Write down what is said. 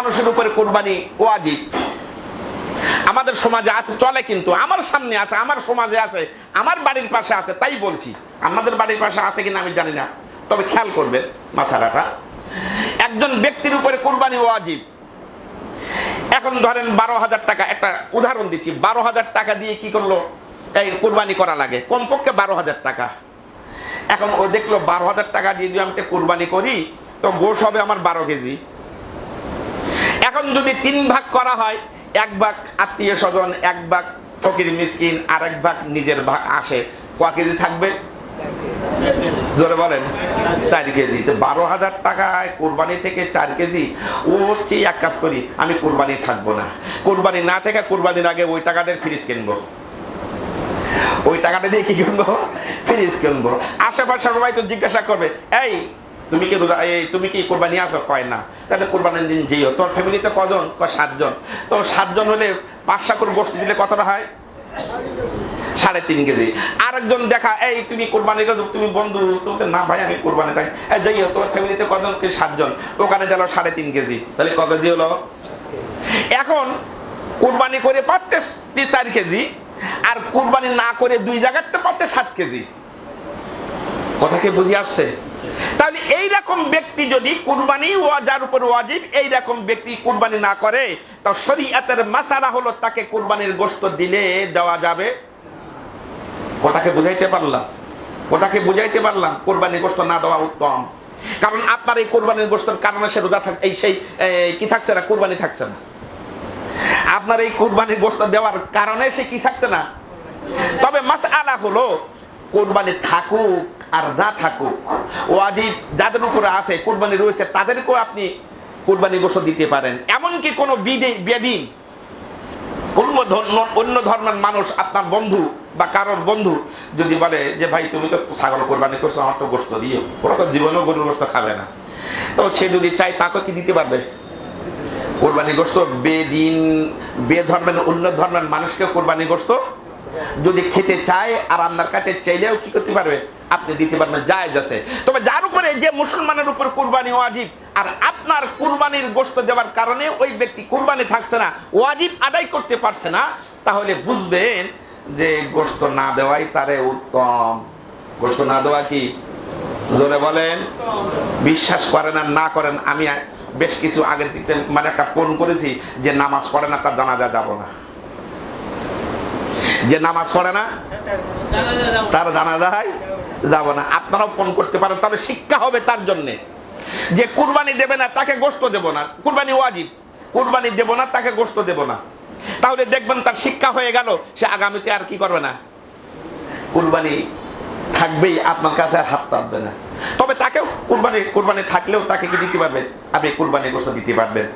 মানুষের উপরে কুরবানি ওয়াজিব। আমাদের সমাজে আছে, চলে, কিন্তু আমার সামনে আছে, আমার সমাজে আছে, আমার বাড়ির পাশে আছে, তাই বলছি। আমাদের বাড়ির পাশে আছে কিনা আমি জানি না, তবে খেয়াল করবেন মাসালাটা। একজন ব্যক্তির উপরে কুরবানি ওয়াজিব। এখন ধরেন 12,000 টাকা, একটা উদাহরণ দিচ্ছি, 12,000 টাকা দিয়ে কি করলো, এই কুরবানি করা লাগে কমপক্ষে 12,000 টাকা। এখন ও দেখলো 12,000 টাকা যদি আমি কুরবানি করি তো গোশ হবে আমার 12 কেজি। এখন যদি 3 ভাগ করা হয়, 1 ভাগ আত্মীয় স্বজন, 1 ভাগ ফকির মিসকিন, আর 1 ভাগ নিজের ভাগ আসে, কয় কেজি থাকবে? জোরে বলেন, 4 কেজি। তো 12,000 টাকায় কোরবানি থেকে 4 কেজি। ও হচ্ছে এক কাজ করি, আমি কোরবানি থাকবো না, কোরবানি না থেকে কোরবানির আগে ওই টাকা দিয়ে ফ্রিজ কিনবো, ওই টাকাটা দিয়ে কি কিনবো? ফ্রিজ কিনবো। আশেপাশের সবাই তো জিজ্ঞাসা করবে, এই তুমি কি কোরবানি আসো? কয় না। তাহলে কোরবানির দিন যেও। তোর ফ্যামিলিতে কজন? কয় 7 জন। তো 7 জন হলে 5 করে গোশত দিলে কতটা হয়? 3.5 কেজি। আরেকজন দেখা, এই তুমি কোরবানি, তুমি বন্ধু, তোমাকে না ভাই আমি কোরবানি থাকি, যাইও, তোর ফ্যামিলিতে কজন? 7 জন। ওখানে দিল 3.5 কেজি। তাহলে ক কেজি হলো? এখন কোরবানি করে পাচ্ছে 4 কেজি, আর কোরবানি না করে 2 জায়গাতে পাচ্ছে 7 কেজি। কথা কি বুঝে আসছে? তাহলে এইরকম ব্যক্তি যদি কুরবানি যার উপর ওয়াজিব, এইরকম ব্যক্তি কুরবানি না করে, তো শরীয়তের মাসালা হলো তাকে কুরবানির গোশত দিলে দেওয়া যাবে। কথাকে বুঝাইতে পারলাম? কথাকে বুঝাইতে পারলাম? কুরবানির গোশত না দেওয়া উত্তম। কারণ আপনার এই কুরবানির গোশতের কারণে সে রোজা কি থাকছে না, কুরবানি থাকছে না। আপনার এই কুরবানির গোশত দেওয়ার কারণে সে কি থাকছে না। তবে মাসআলা হলো কুরবানি থাকুক আর না থাকুক, ওয়াজিব যাদের উপরে আছে, কুরবানি রয়েছে, তাদেরকেও আপনি কুরবানি গোশত দিতে পারেন। এমনকি কোনো বেদিন, অন্য ধর্মের মানুষ, আপনার বন্ধু বা কারোর বন্ধু যদি বলে যে ভাই তুমি তো ছাগল কোরবানি করছো, আমার তো গোশত দিও, ওরা তো জীবনেও গরুর গোশত খাবে না, তো সে যদি চাই তাকে কি দিতে পারবে? কোরবানি গোশত বেধর্মের, অন্য ধর্মের মানুষকে কোরবানি গোশত যদি খেতে চায় আর আপনার কাছে চাইলেও কি করতে পারবে? আপনি দিতে পারবেন, জায়েজ আছে। তবে যার উপরে, যে মুসলমানের উপর কুরবানি ওয়াজিব, আর আপনার কুরবানির গোশত দেওয়ার কারণে ওই ব্যক্তি কুরবানি থাকছে না, ওয়াজিব আদায় করতে পারছে না, তাহলে বুঝবেন যে গোশত না দেওয়াই তারে উত্তম। গোশত না দেওয়া কি? জোরে বলেন। বিশ্বাস করেন আর না করেন, আমি বেশ কিছু আগের দিতে একটা ফোন করেছি, যে নামাজ পড়ে না তার জানাজা যাব না, যে নামাজ পড়ে না তার জানাজায় যাব না। আপনারাও ফোন করতে পারেন, তবে শিক্ষা হবে তার জন্যে, যে কুরবানি দেবে না তাকে গোশত দেব না, কুরবানি ওয়াজিব, কুরবানি দেব না তাকে গোশত দেব না। তাহলে দেখবেন তার শিক্ষা হয়ে গেল, সে আগামীতে আর কি করবে না, কুরবানি থাকবেই, আপনার কাছে আর হাত পাতবে না। তবে তাকেও কুরবানি থাকলেও তাকে কি দিতে পারবেন? আপনি কুরবানি গোশত দিতে পারবেন।